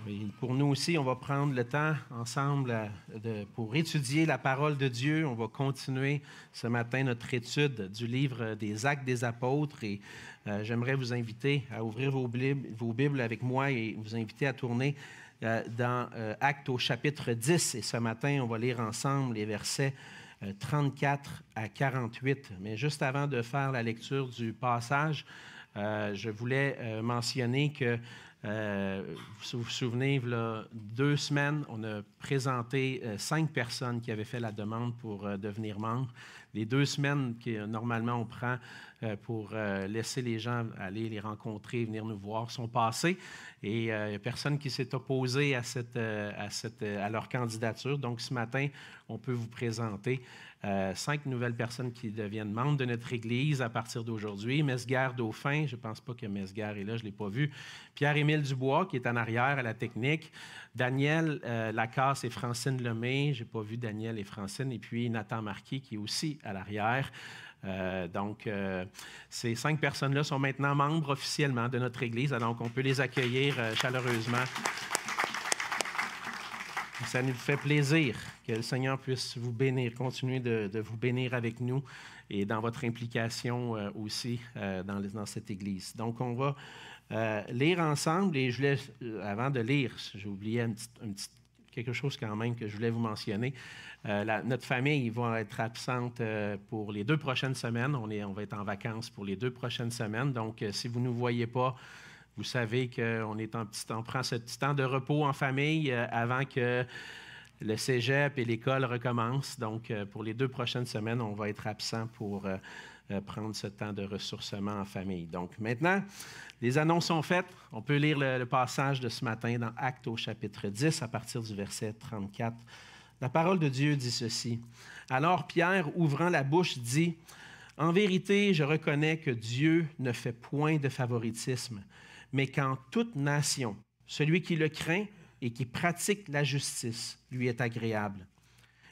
Et pour nous aussi, on va prendre le temps ensemble pour étudier la parole de Dieu. On va continuer ce matin notre étude du livre des Actes des Apôtres. Et j'aimerais vous inviter à ouvrir vos Bibles avec moi et vous inviter à tourner dans Actes au chapitre 10. Et ce matin, on va lire ensemble les versets 34 à 48. Mais juste avant de faire la lecture du passage, je voulais mentionner que vous vous souvenez, il y a 2 semaines, on a présenté 5 personnes qui avaient fait la demande pour devenir membres. Les 2 semaines que normalement on prend pour laisser les gens aller les rencontrer, venir nous voir, sont passées. Et il n'y a personne qui s'est opposé à leur candidature. Donc ce matin, on peut vous présenter 5 nouvelles personnes qui deviennent membres de notre Église à partir d'aujourd'hui. Mesguard Dauphin, je ne pense pas que Mesguard est là, je ne l'ai pas vu. Pierre-Émile Dubois, qui est en arrière à la technique. Daniel Lacasse et Francine Lemay, je n'ai pas vu Daniel et Francine. Et puis Nathan Marquis, qui est aussi à l'arrière. Ces 5 personnes-là sont maintenant membres officiellement de notre Église, donc on peut les accueillir chaleureusement. Ça nous fait plaisir que le Seigneur puisse vous bénir, continuer de vous bénir avec nous et dans votre implication aussi dans cette Église. Donc, on va lire ensemble et je voulais, avant de lire, j'ai oublié quelque chose quand même que je voulais vous mentionner. Notre famille va être absente pour les 2 prochaines semaines. On va être en vacances pour les 2 prochaines semaines. Donc, si vous ne nous voyez pas, vous savez qu'on prend ce petit temps de repos en famille avant que le cégep et l'école recommencent. Donc, pour les 2 prochaines semaines, on va être absent pour prendre ce temps de ressourcement en famille. Donc, maintenant, les annonces sont faites. On peut lire le passage de ce matin dans Actes au chapitre 10 à partir du verset 34. La parole de Dieu dit ceci. « Alors Pierre, ouvrant la bouche, dit « En vérité, je reconnais que Dieu ne fait point de favoritisme, mais qu'en toute nation, celui qui le craint et qui pratique la justice lui est agréable.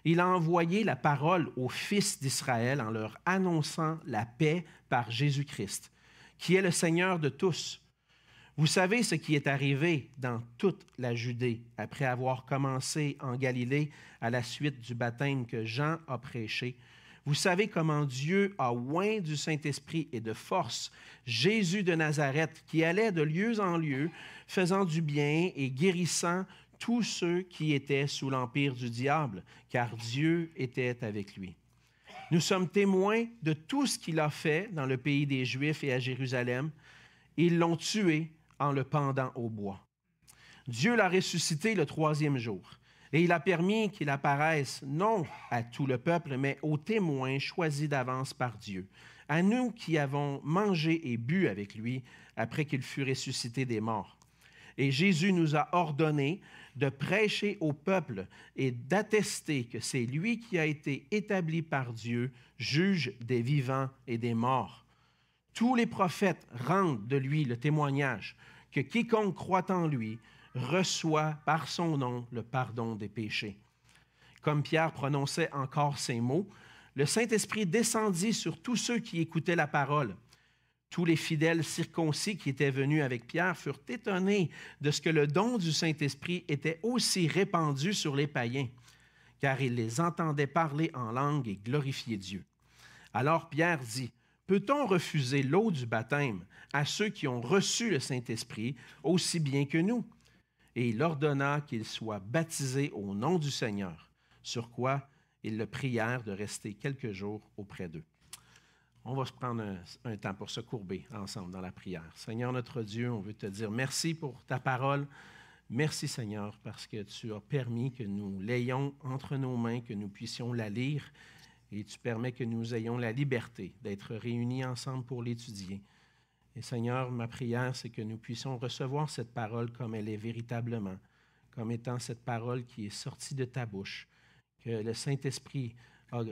Il a envoyé la parole aux fils d'Israël en leur annonçant la paix par Jésus-Christ, qui est le Seigneur de tous. Vous savez ce qui est arrivé dans toute la Judée après avoir commencé en Galilée à la suite du baptême que Jean a prêché. Vous savez comment Dieu a oint du Saint-Esprit et de force Jésus de Nazareth, qui allait de lieu en lieu, faisant du bien et guérissant tous ceux qui étaient sous l'empire du diable, car Dieu était avec lui. Nous sommes témoins de tout ce qu'il a fait dans le pays des Juifs et à Jérusalem. Ils l'ont tué en le pendant au bois. Dieu l'a ressuscité le 3e jour. Et il a permis qu'il apparaisse non à tout le peuple, mais aux témoins choisis d'avance par Dieu, à nous qui avons mangé et bu avec lui après qu'il fut ressuscité des morts. Et Jésus nous a ordonné de prêcher au peuple et d'attester que c'est lui qui a été établi par Dieu, juge des vivants et des morts. Tous les prophètes rendent de lui le témoignage que quiconque croit en lui reçoit par son nom le pardon des péchés. » Comme Pierre prononçait encore ces mots, le Saint-Esprit descendit sur tous ceux qui écoutaient la parole. Tous les fidèles circoncis qui étaient venus avec Pierre furent étonnés de ce que le don du Saint-Esprit était aussi répandu sur les païens, car ils les entendaient parler en langue et glorifier Dieu. Alors Pierre dit, « Peut-on refuser l'eau du baptême à ceux qui ont reçu le Saint-Esprit aussi bien que nous? » Et il ordonna qu'ils soient baptisés au nom du Seigneur, sur quoi ils le prièrent de rester quelques jours auprès d'eux. On va se prendre un temps pour se courber ensemble dans la prière. Seigneur notre Dieu, on veut te dire merci pour ta parole. Merci Seigneur parce que tu as permis que nous l'ayons entre nos mains, que nous puissions la lire et tu permets que nous ayons la liberté d'être réunis ensemble pour l'étudier. Et Seigneur, ma prière, c'est que nous puissions recevoir cette parole comme elle est véritablement, comme étant cette parole qui est sortie de ta bouche, que le Saint-Esprit a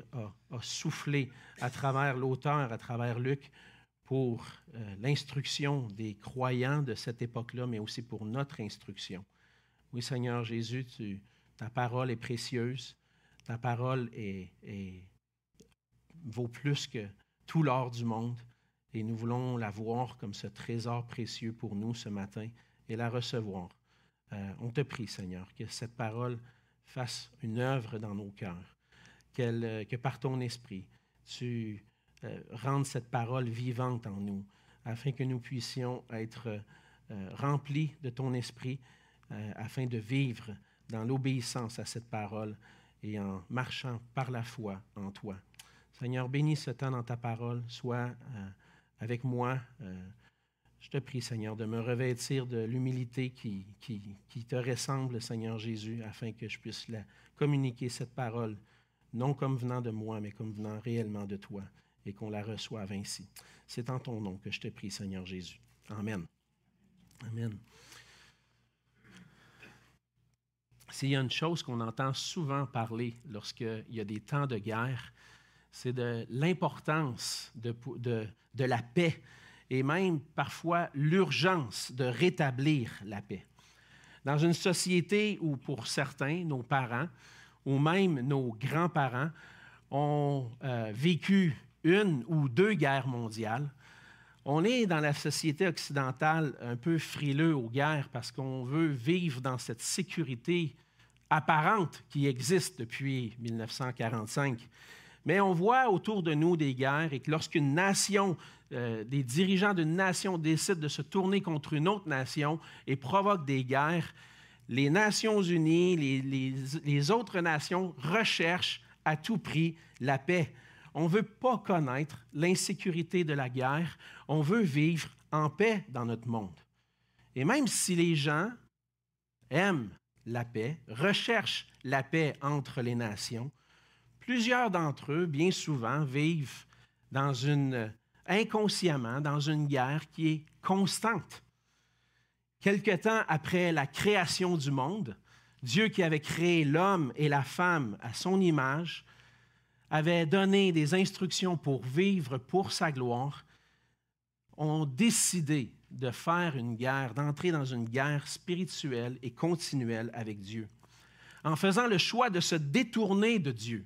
soufflé à travers l'auteur, à travers Luc, pour l'instruction des croyants de cette époque-là, mais aussi pour notre instruction. Oui, Seigneur Jésus, ta parole est précieuse, ta parole vaut plus que tout l'or du monde. Et nous voulons la voir comme ce trésor précieux pour nous ce matin et la recevoir. On te prie, Seigneur, que cette parole fasse une œuvre dans nos cœurs, que par ton esprit, tu rendes cette parole vivante en nous, afin que nous puissions être remplis de ton esprit, afin de vivre dans l'obéissance à cette parole et en marchant par la foi en toi. Seigneur, bénis ce temps dans ta parole, sois avec moi. Je te prie, Seigneur, de me revêtir de l'humilité qui te ressemble, Seigneur Jésus, afin que je puisse communiquer cette parole, non comme venant de moi, mais comme venant réellement de toi, et qu'on la reçoive ainsi. C'est en ton nom que je te prie, Seigneur Jésus. Amen. Amen. S'il y a une chose qu'on entend souvent parler lorsqu'il y a des temps de guerre, c'est de l'importance de la paix et même parfois l'urgence de rétablir la paix. Dans une société où pour certains, nos parents ou même nos grands-parents ont vécu une ou deux guerres mondiales, on est dans la société occidentale un peu frileux aux guerres parce qu'on veut vivre dans cette sécurité apparente qui existe depuis 1945. Mais on voit autour de nous des guerres et que lorsqu'une nation, des dirigeants d'une nation décident de se tourner contre une autre nation et provoquent des guerres, les Nations unies, les autres nations recherchent à tout prix la paix. On ne veut pas connaître l'insécurité de la guerre, on veut vivre en paix dans notre monde. Et même si les gens aiment la paix, recherchent la paix entre les nations, plusieurs d'entre eux, bien souvent, vivent inconsciemment dans une guerre qui est constante. Quelque temps après la création du monde, Dieu qui avait créé l'homme et la femme à son image, avait donné des instructions pour vivre pour sa gloire, ont décidé de faire une guerre, d'entrer dans une guerre spirituelle et continuelle avec Dieu. En faisant le choix de se détourner de Dieu,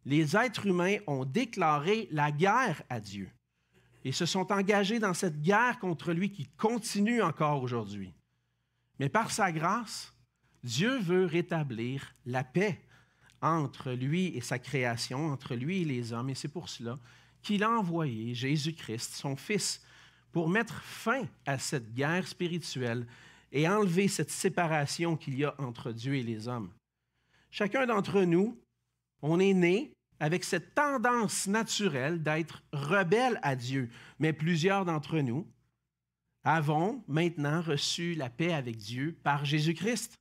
les êtres humains ont déclaré la guerre à Dieu et se sont engagés dans cette guerre contre lui qui continue encore aujourd'hui. Mais par sa grâce, Dieu veut rétablir la paix entre lui et sa création, entre lui et les hommes, et c'est pour cela qu'il a envoyé Jésus-Christ, son Fils, pour mettre fin à cette guerre spirituelle et enlever cette séparation qu'il y a entre Dieu et les hommes. Chacun d'entre nous, on est né avec cette tendance naturelle d'être rebelle à Dieu, mais plusieurs d'entre nous avons maintenant reçu la paix avec Dieu par Jésus-Christ.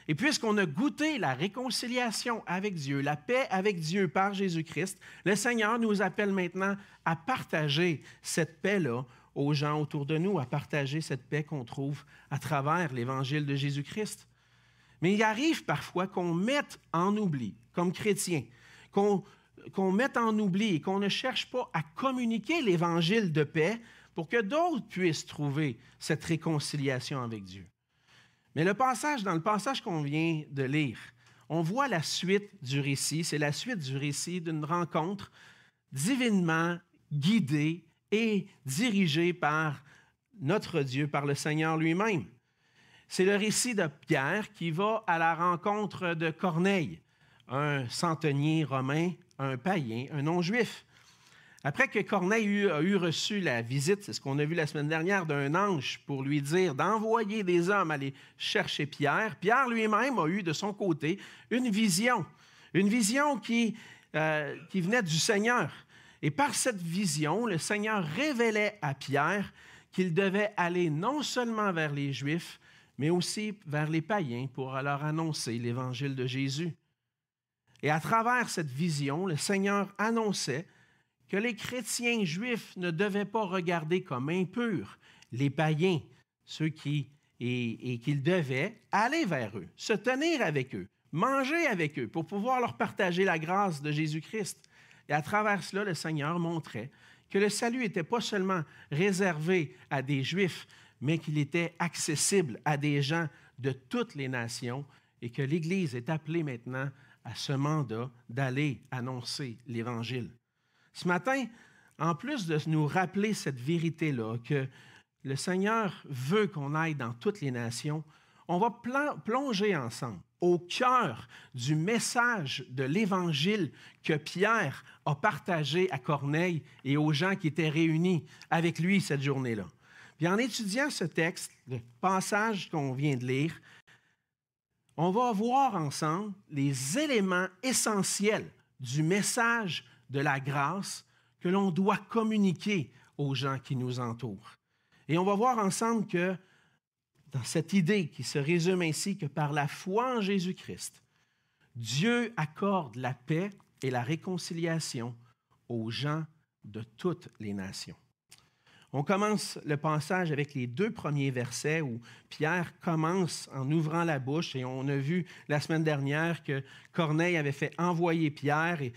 Et puisqu'on a goûté la réconciliation avec Dieu, la paix avec Dieu par Jésus-Christ, le Seigneur nous appelle maintenant à partager cette paix-là aux gens autour de nous, à partager cette paix qu'on trouve à travers l'Évangile de Jésus-Christ. Mais il arrive parfois qu'on mette en oubli, comme chrétiens, qu'on mette en oubli et qu'on ne cherche pas à communiquer l'Évangile de paix pour que d'autres puissent trouver cette réconciliation avec Dieu. Mais dans le passage qu'on vient de lire, on voit la suite du récit. C'est la suite du récit d'une rencontre divinement guidée et dirigée par notre Dieu, par le Seigneur lui-même. C'est le récit de Pierre qui va à la rencontre de Corneille, un centenier romain, un païen, un non-juif. Après que Corneille a eu reçu la visite, c'est ce qu'on a vu la semaine dernière, d'un ange pour lui dire d'envoyer des hommes aller chercher Pierre, Pierre lui-même a eu de son côté une vision qui venait du Seigneur. Et par cette vision, le Seigneur révélait à Pierre qu'il devait aller non seulement vers les Juifs, mais aussi vers les païens pour leur annoncer l'Évangile de Jésus. Et à travers cette vision, le Seigneur annonçait que les chrétiens juifs ne devaient pas regarder comme impurs les païens, qu'ils devaient aller vers eux, se tenir avec eux, manger avec eux pour pouvoir leur partager la grâce de Jésus-Christ. Et à travers cela, le Seigneur montrait que le salut n'était pas seulement réservé à des Juifs, mais qu'il était accessible à des gens de toutes les nations et que l'Église est appelée maintenant à ce mandat d'aller annoncer l'Évangile. Ce matin, en plus de nous rappeler cette vérité-là, que le Seigneur veut qu'on aille dans toutes les nations, on va plonger ensemble au cœur du message de l'Évangile que Pierre a partagé à Corneille et aux gens qui étaient réunis avec lui cette journée-là. Puis en étudiant ce texte, le passage qu'on vient de lire, on va voir ensemble les éléments essentiels du message de la grâce que l'on doit communiquer aux gens qui nous entourent. Et on va voir ensemble que dans cette idée qui se résume ainsi que par la foi en Jésus-Christ, Dieu accorde la paix et la réconciliation aux gens de toutes les nations. On commence le passage avec les 2 premiers versets où Pierre commence en ouvrant la bouche et on a vu la semaine dernière que Corneille avait fait envoyer Pierre et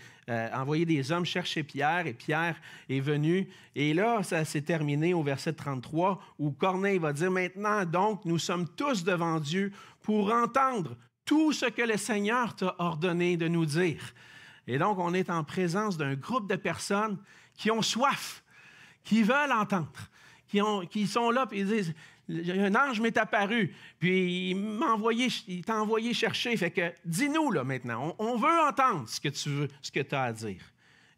envoyer des hommes chercher Pierre et Pierre est venu. Et là, ça s'est terminé au verset 33 où Corneille va dire « Maintenant, donc, nous sommes tous devant Dieu pour entendre tout ce que le Seigneur t'a ordonné de nous dire. » Et donc, on est en présence d'un groupe de personnes qui ont soif, qui veulent entendre, qui sont là, puis ils disent, un ange m'est apparu, puis il t'a envoyé chercher, fait que dis-nous là maintenant, on veut entendre ce que tu as à dire.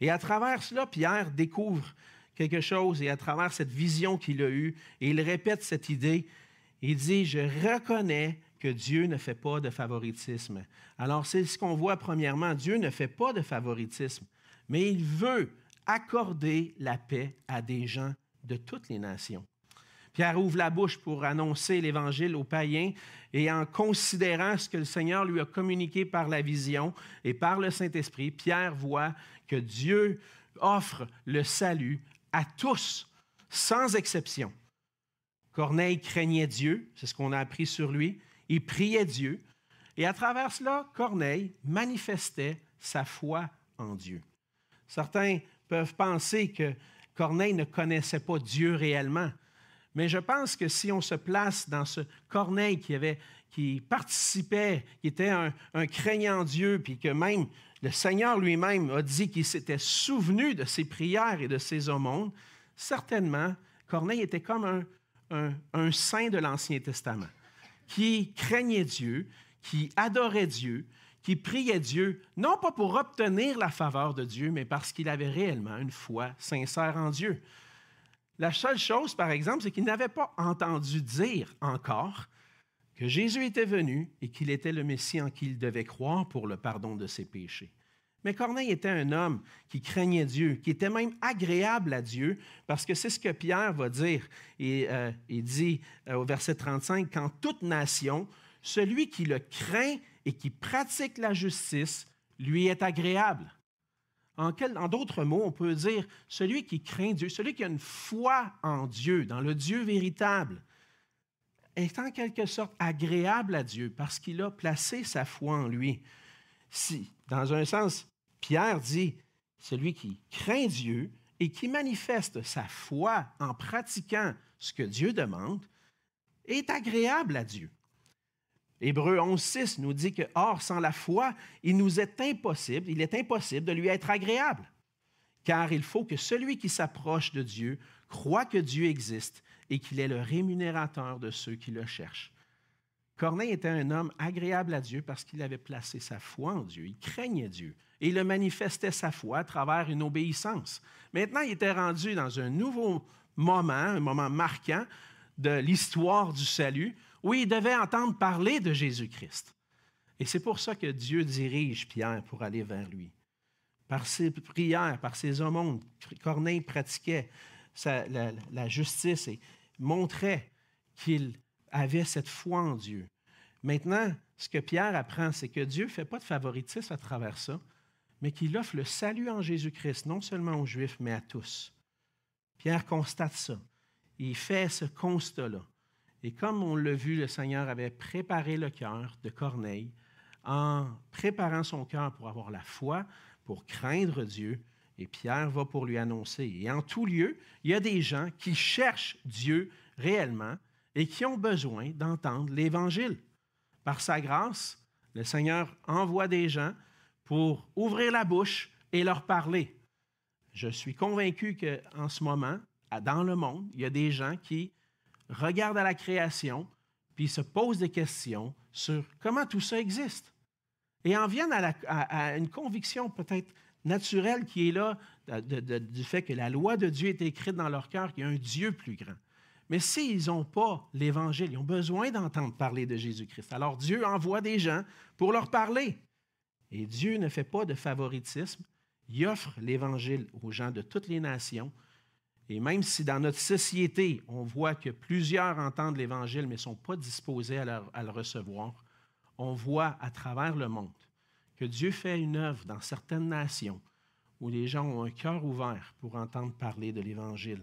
Et à travers cela, Pierre découvre quelque chose, et à travers cette vision qu'il a eue, et il répète cette idée, il dit, je reconnais que Dieu ne fait pas de favoritisme. Alors c'est ce qu'on voit premièrement, Dieu ne fait pas de favoritisme, mais il veut accorder la paix à des gens de toutes les nations. Pierre ouvre la bouche pour annoncer l'Évangile aux païens et en considérant ce que le Seigneur lui a communiqué par la vision et par le Saint-Esprit, Pierre voit que Dieu offre le salut à tous, sans exception. Corneille craignait Dieu, c'est ce qu'on a appris sur lui, il priait Dieu et à travers cela, Corneille manifestait sa foi en Dieu. Certains peuvent penser que Corneille ne connaissait pas Dieu réellement. Mais je pense que si on se place dans ce Corneille qui participait, qui était un craignant Dieu, puis que même le Seigneur lui-même a dit qu'il s'était souvenu de ses prières et de ses aumônes, certainement, Corneille était comme un saint de l'Ancien Testament, qui craignait Dieu, qui adorait Dieu, qui priait Dieu, non pas pour obtenir la faveur de Dieu, mais parce qu'il avait réellement une foi sincère en Dieu. La seule chose, par exemple, c'est qu'il n'avait pas entendu dire encore que Jésus était venu et qu'il était le Messie en qui il devait croire pour le pardon de ses péchés. Mais Corneille était un homme qui craignait Dieu, qui était même agréable à Dieu, parce que c'est ce que Pierre va dire. Et il dit au verset 35, « Qu'en toute nation, celui qui le craint et qui pratique la justice lui est agréable. » En d'autres mots, on peut dire celui qui craint Dieu, celui qui a une foi en Dieu, dans le Dieu véritable, est en quelque sorte agréable à Dieu parce qu'il a placé sa foi en lui. Si, dans un sens, Pierre dit celui qui craint Dieu et qui manifeste sa foi en pratiquant ce que Dieu demande est agréable à Dieu. Hébreux 11.6 nous dit que, or, sans la foi, il est impossible de lui être agréable. Car il faut que celui qui s'approche de Dieu croit que Dieu existe et qu'il est le rémunérateur de ceux qui le cherchent. Corneille était un homme agréable à Dieu parce qu'il avait placé sa foi en Dieu. Il craignait Dieu et il manifestait sa foi à travers une obéissance. Maintenant, il était rendu dans un nouveau moment, un moment marquant de l'histoire du salut, où il devait entendre parler de Jésus-Christ. Et c'est pour ça que Dieu dirige Pierre pour aller vers lui. Par ses prières, par ses aumônes, Corneille pratiquait la justice et montrait qu'il avait cette foi en Dieu. Maintenant, ce que Pierre apprend, c'est que Dieu ne fait pas de favoritisme à travers ça, mais qu'il offre le salut en Jésus-Christ, non seulement aux Juifs, mais à tous. Pierre constate ça. Il fait ce constat-là. Et comme on l'a vu, le Seigneur avait préparé le cœur de Corneille en préparant son cœur pour avoir la foi, pour craindre Dieu, et Pierre va pour lui annoncer. Et en tout lieu, il y a des gens qui cherchent Dieu réellement et qui ont besoin d'entendre l'Évangile. Par sa grâce, le Seigneur envoie des gens pour ouvrir la bouche et leur parler. Je suis convaincu qu'en ce moment, dans le monde, il y a des gens qui regardent à la création, puis ils se posent des questions sur comment tout ça existe. Et en viennent à une conviction peut-être naturelle qui est là du fait que la loi de Dieu est écrite dans leur cœur, qu'il y a un Dieu plus grand. Mais s'ils n'ont pas l'Évangile, ils ont besoin d'entendre parler de Jésus-Christ. Alors Dieu envoie des gens pour leur parler. Et Dieu ne fait pas de favoritisme. Il offre l'Évangile aux gens de toutes les nations. Et même si dans notre société, on voit que plusieurs entendent l'Évangile mais ne sont pas disposés à le recevoir, on voit à travers le monde que Dieu fait une œuvre dans certaines nations où les gens ont un cœur ouvert pour entendre parler de l'Évangile.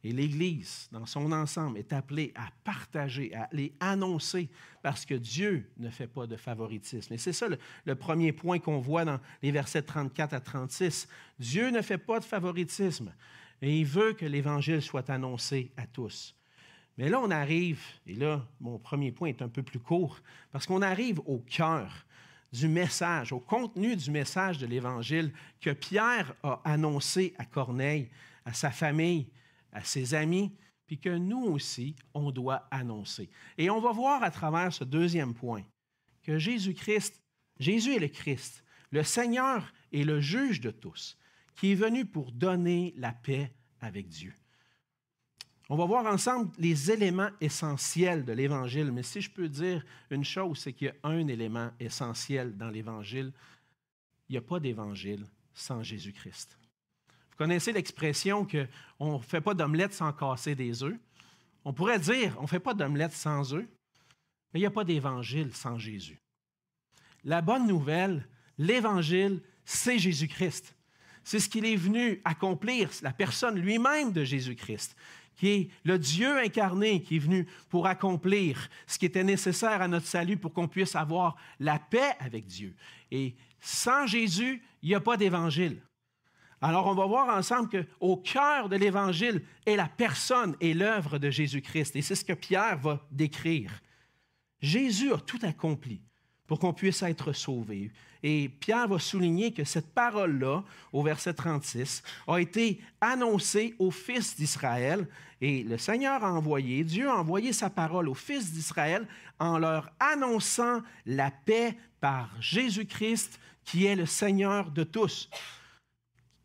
Et l'Église, dans son ensemble, est appelée à partager, à les annoncer, parce que Dieu ne fait pas de favoritisme. Et c'est ça le premier point qu'on voit dans les versets 34 à 36. Dieu ne fait pas de favoritisme, et il veut que l'Évangile soit annoncé à tous. Mais là, on arrive, et là, mon premier point est un peu plus court, parce qu'on arrive au cœur du message, au contenu du message de l'Évangile que Pierre a annoncé à Corneille, à sa famille, à ses amis, puis que nous aussi, on doit annoncer. Et on va voir à travers ce deuxième point que Jésus est le Christ, le Seigneur et le juge de tous, qui est venu pour donner la paix avec Dieu. On va voir ensemble les éléments essentiels de l'Évangile, mais si je peux dire une chose, c'est qu'il y a un élément essentiel dans l'Évangile. Il n'y a pas d'Évangile sans Jésus-Christ. Vous connaissez l'expression qu'on ne fait pas d'omelette sans casser des œufs. On pourrait dire, on ne fait pas d'omelette sans œufs, mais il n'y a pas d'Évangile sans Jésus. La bonne nouvelle, l'Évangile, c'est Jésus-Christ. C'est ce qu'il est venu accomplir, la personne lui-même de Jésus-Christ, qui est le Dieu incarné, qui est venu pour accomplir ce qui était nécessaire à notre salut pour qu'on puisse avoir la paix avec Dieu. Et sans Jésus, il n'y a pas d'Évangile. Alors, on va voir ensemble qu'au cœur de l'Évangile est la personne et l'œuvre de Jésus-Christ. Et c'est ce que Pierre va décrire. Jésus a tout accompli pour qu'on puisse être sauvé. Et Pierre va souligner que cette parole-là, au verset 36, a été annoncée aux fils d'Israël. Et le Seigneur Dieu a envoyé sa parole aux fils d'Israël en leur annonçant la paix par Jésus-Christ, qui est le Seigneur de tous.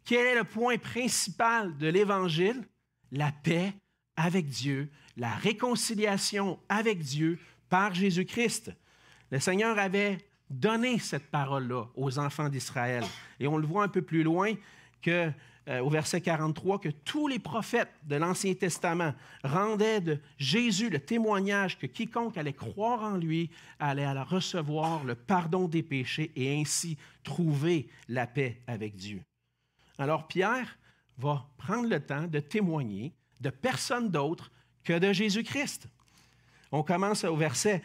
Quel est le point principal de l'Évangile? La paix avec Dieu, la réconciliation avec Dieu par Jésus-Christ. Le Seigneur avait donné cette parole-là aux enfants d'Israël. Et on le voit un peu plus loin au verset 43, que tous les prophètes de l'Ancien Testament rendaient de Jésus le témoignage que quiconque allait croire en lui allait recevoir le pardon des péchés et ainsi trouver la paix avec Dieu. Alors Pierre va prendre le temps de témoigner de personne d'autre que de Jésus-Christ. On commence au verset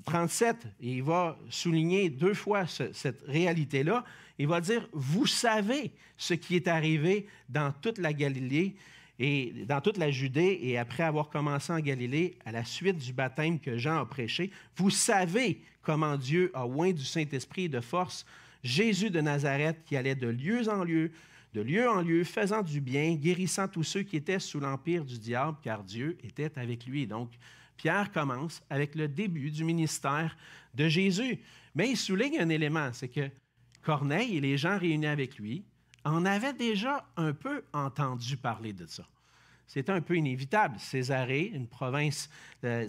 37 et il va souligner deux fois cette réalité-là. Il va dire, « Vous savez ce qui est arrivé dans toute la Galilée et dans toute la Judée et après avoir commencé en Galilée, à la suite du baptême que Jean a prêché, vous savez comment Dieu a oint du Saint-Esprit et de force Jésus de Nazareth qui allait de lieu en lieu, faisant du bien, guérissant tous ceux qui étaient sous l'empire du diable, car Dieu était avec lui. » Donc, Pierre commence avec le début du ministère de Jésus. Mais il souligne un élément, c'est que Corneille et les gens réunis avec lui en avaient déjà un peu entendu parler de ça. C'était un peu inévitable. Césarée, une province,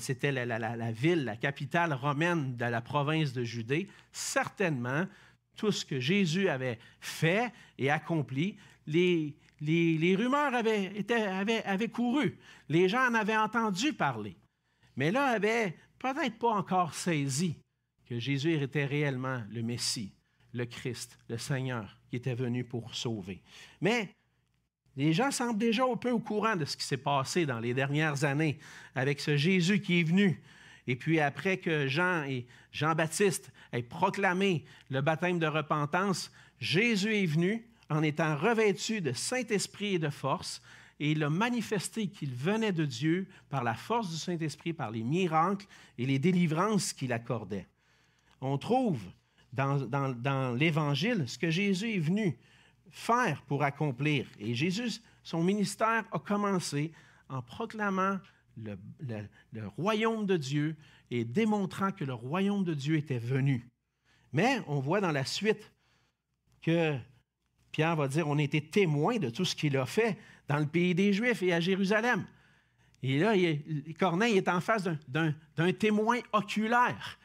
c'était la ville, la capitale romaine de la province de Judée. Certainement, tout ce que Jésus avait fait et accompli, les rumeurs avaient couru. Les gens en avaient entendu parler. Mais là, n'avaient peut-être pas encore saisi que Jésus était réellement le Messie, le Christ, le Seigneur, qui était venu pour sauver. Mais les gens semblent déjà un peu au courant de ce qui s'est passé dans les dernières années avec ce Jésus qui est venu. Et puis après que Jean-Baptiste aient proclamé le baptême de repentance, Jésus est venu en étant revêtu de Saint-Esprit et de force, et il a manifesté qu'il venait de Dieu par la force du Saint-Esprit, par les miracles et les délivrances qu'il accordait. On trouve dans l'Évangile ce que Jésus est venu faire pour accomplir. Et Jésus, son ministère a commencé en proclamant le royaume de Dieu et démontrant que le royaume de Dieu était venu. Mais on voit dans la suite que Pierre va dire, on était témoins de tout ce qu'il a fait dans le pays des Juifs et à Jérusalem. Et là, Corneille est en face d'un témoin oculaire.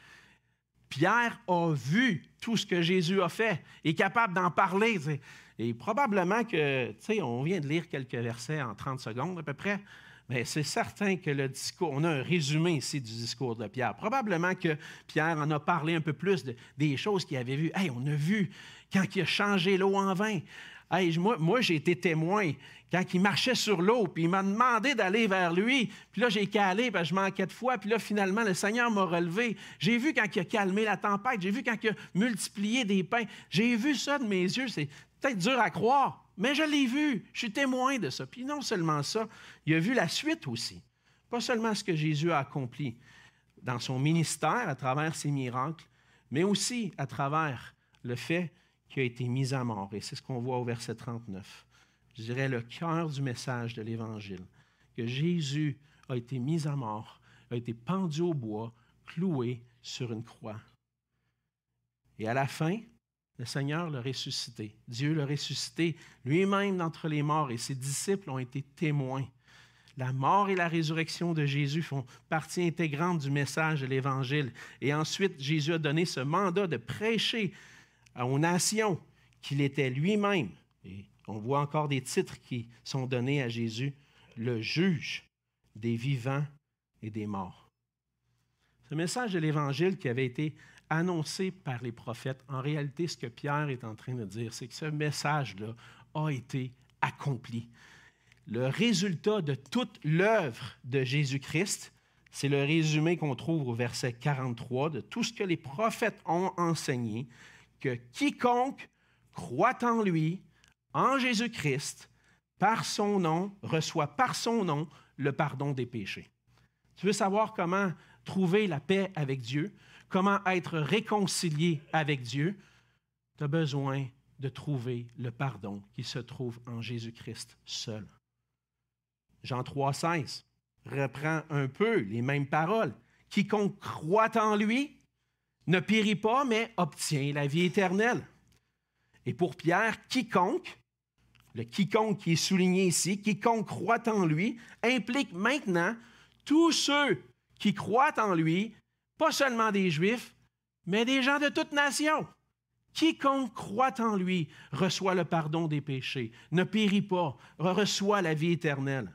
Pierre a vu tout ce que Jésus a fait, est capable d'en parler. T'sais. Et probablement que, tu sais, on vient de lire quelques versets en 30 secondes à peu près, mais c'est certain que le discours, on a un résumé ici du discours de Pierre. Probablement que Pierre en a parlé un peu plus des choses qu'il avait vues. Hey, on a vu quand il a changé l'eau en vin. Hey, moi, j'ai été témoin quand il marchait sur l'eau, puis il m'a demandé d'aller vers lui. Puis là, j'ai calé, parce que je manquais de foi. Puis là, finalement, le Seigneur m'a relevé. J'ai vu quand il a calmé la tempête. J'ai vu quand il a multiplié des pains. J'ai vu ça de mes yeux. C'est peut-être dur à croire, mais je l'ai vu. Je suis témoin de ça. Puis non seulement ça, il a vu la suite aussi. Pas seulement ce que Jésus a accompli dans son ministère à travers ses miracles, mais aussi à travers le fait qui a été mis à mort. Et c'est ce qu'on voit au verset 39. Je dirais le cœur du message de l'Évangile, que Jésus a été mis à mort, a été pendu au bois, cloué sur une croix. Et à la fin, le Seigneur l'a ressuscité. Dieu l'a ressuscité lui-même d'entre les morts et ses disciples ont été témoins. La mort et la résurrection de Jésus font partie intégrante du message de l'Évangile. Et ensuite, Jésus a donné ce mandat de prêcher aux nations qu'il était lui-même. Et on voit encore des titres qui sont donnés à Jésus, le juge des vivants et des morts. Ce message de l'Évangile qui avait été annoncé par les prophètes, en réalité, ce que Pierre est en train de dire, c'est que ce message-là a été accompli. Le résultat de toute l'œuvre de Jésus-Christ, c'est le résumé qu'on trouve au verset 43 de tout ce que les prophètes ont enseigné, que quiconque croit en lui, en Jésus-Christ, par son nom, reçoit par son nom le pardon des péchés. Tu veux savoir comment trouver la paix avec Dieu, comment être réconcilié avec Dieu? Tu as besoin de trouver le pardon qui se trouve en Jésus-Christ seul. Jean 3,16 reprend un peu les mêmes paroles. Quiconque croit en lui ne périt pas, mais obtient la vie éternelle. Et pour Pierre, quiconque, le quiconque qui est souligné ici, quiconque croit en lui, implique maintenant tous ceux qui croient en lui, pas seulement des Juifs, mais des gens de toute nation. Quiconque croit en lui reçoit le pardon des péchés, ne périt pas, reçoit la vie éternelle.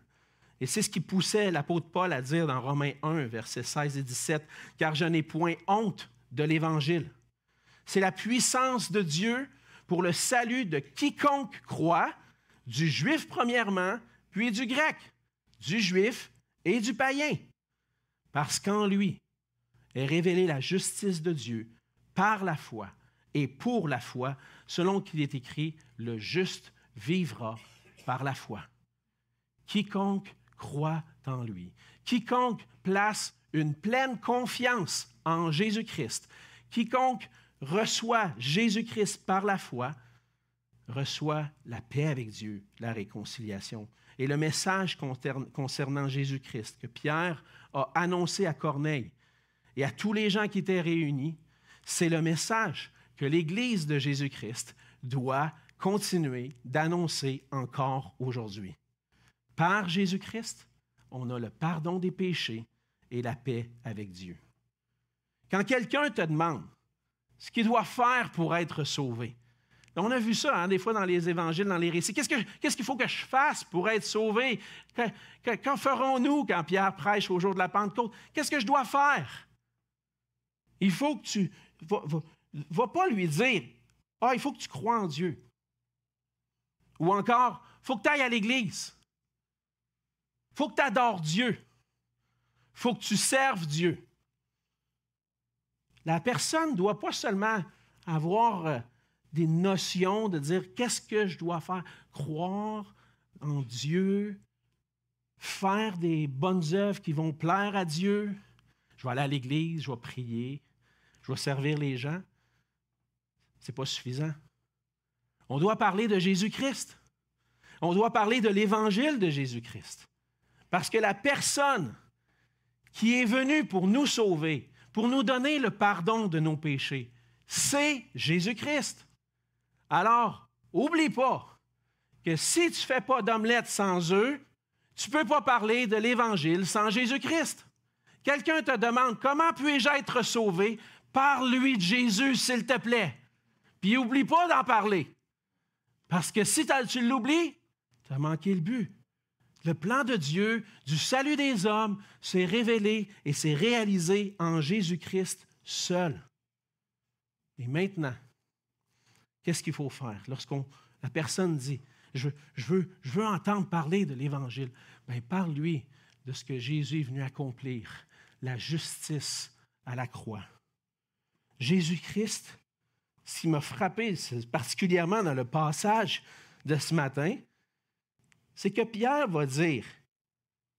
Et c'est ce qui poussait l'apôtre Paul à dire dans Romains 1, versets 16 et 17, « Car je n'ai point honte de l'Évangile. C'est la puissance de Dieu pour le salut de quiconque croit, du Juif premièrement, puis du Grec, du Juif et du païen. Parce qu'en lui est révélée la justice de Dieu par la foi et pour la foi, selon qu'il est écrit, le juste vivra par la foi. Quiconque croit en lui, quiconque place une pleine confiance en Jésus-Christ, quiconque reçoit Jésus-Christ par la foi, reçoit la paix avec Dieu, la réconciliation. Et le message concernant Jésus-Christ que Pierre a annoncé à Corneille et à tous les gens qui étaient réunis, c'est le message que l'Église de Jésus-Christ doit continuer d'annoncer encore aujourd'hui. Par Jésus-Christ, on a le pardon des péchés et la paix avec Dieu. Quand quelqu'un te demande ce qu'il doit faire pour être sauvé, on a vu ça des fois dans les évangiles, dans les récits. Qu'est-ce qu'il faut que je fasse pour être sauvé? Qu'en ferons-nous quand Pierre prêche au jour de la Pentecôte? Qu'est-ce que je dois faire? Il faut que tu... Va pas lui dire « Ah, il faut que tu crois en Dieu. » Ou encore « Il faut que tu ailles à l'Église. » Il faut que tu adores Dieu. Il faut que tu serves Dieu. La personne ne doit pas seulement avoir des notions de dire qu'est-ce que je dois faire, croire en Dieu, faire des bonnes œuvres qui vont plaire à Dieu. Je vais aller à l'Église, je vais prier, je vais servir les gens. Ce n'est pas suffisant. On doit parler de Jésus-Christ. On doit parler de l'Évangile de Jésus-Christ. Parce que la personne qui est venu pour nous sauver, pour nous donner le pardon de nos péchés, c'est Jésus-Christ. Alors, oublie pas que si tu ne fais pas d'omelette sans œufs, tu ne peux pas parler de l'Évangile sans Jésus-Christ. Quelqu'un te demande « Comment puis-je être sauvé? » Parle-lui de Jésus, s'il te plaît. Puis n'oublie pas d'en parler. Parce que si tu l'oublies, tu as manqué le but. Le plan de Dieu, du salut des hommes, s'est révélé et s'est réalisé en Jésus-Christ seul. Et maintenant, qu'est-ce qu'il faut faire? La personne dit, je veux entendre parler de l'Évangile. Bien, parle-lui de ce que Jésus est venu accomplir, la justice à la croix. Jésus-Christ, ce qui m'a frappé, particulièrement dans le passage de ce matin, c'est que Pierre va dire,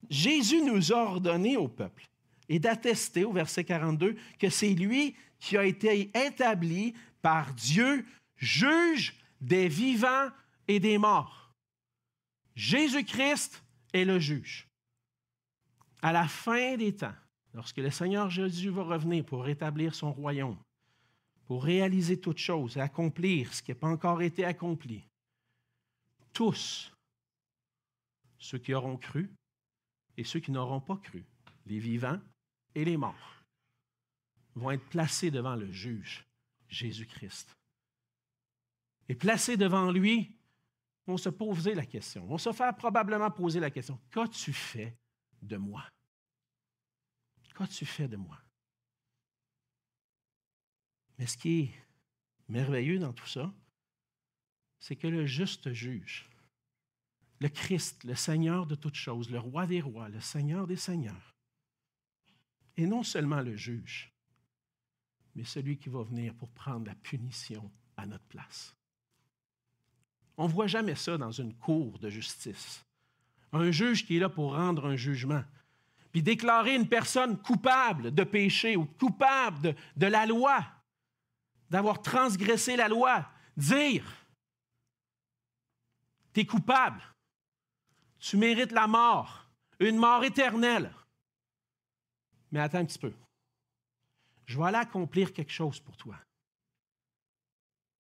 Jésus nous a ordonné au peuple et d'attester au verset 42 que c'est lui qui a été établi par Dieu, juge des vivants et des morts. Jésus-Christ est le juge. À la fin des temps, lorsque le Seigneur Jésus va revenir pour rétablir son royaume, pour réaliser toutes choses et accomplir ce qui n'a pas encore été accompli, tous, ceux qui auront cru et ceux qui n'auront pas cru, les vivants et les morts, vont être placés devant le juge, Jésus-Christ. Et placés devant lui, vont se poser la question, vont se faire probablement poser la question, qu'as-tu fait de moi? Qu'as-tu fait de moi? Mais ce qui est merveilleux dans tout ça, c'est que le juste juge, le Christ, le Seigneur de toutes choses, le Roi des rois, le Seigneur des seigneurs, est non seulement le juge, mais celui qui va venir pour prendre la punition à notre place. On ne voit jamais ça dans une cour de justice. Un juge qui est là pour rendre un jugement, puis déclarer une personne coupable de péché ou coupable de la loi, d'avoir transgressé la loi, dire « Tu es coupable, tu mérites la mort, une mort éternelle. » Mais attends un petit peu. Je vais aller accomplir quelque chose pour toi.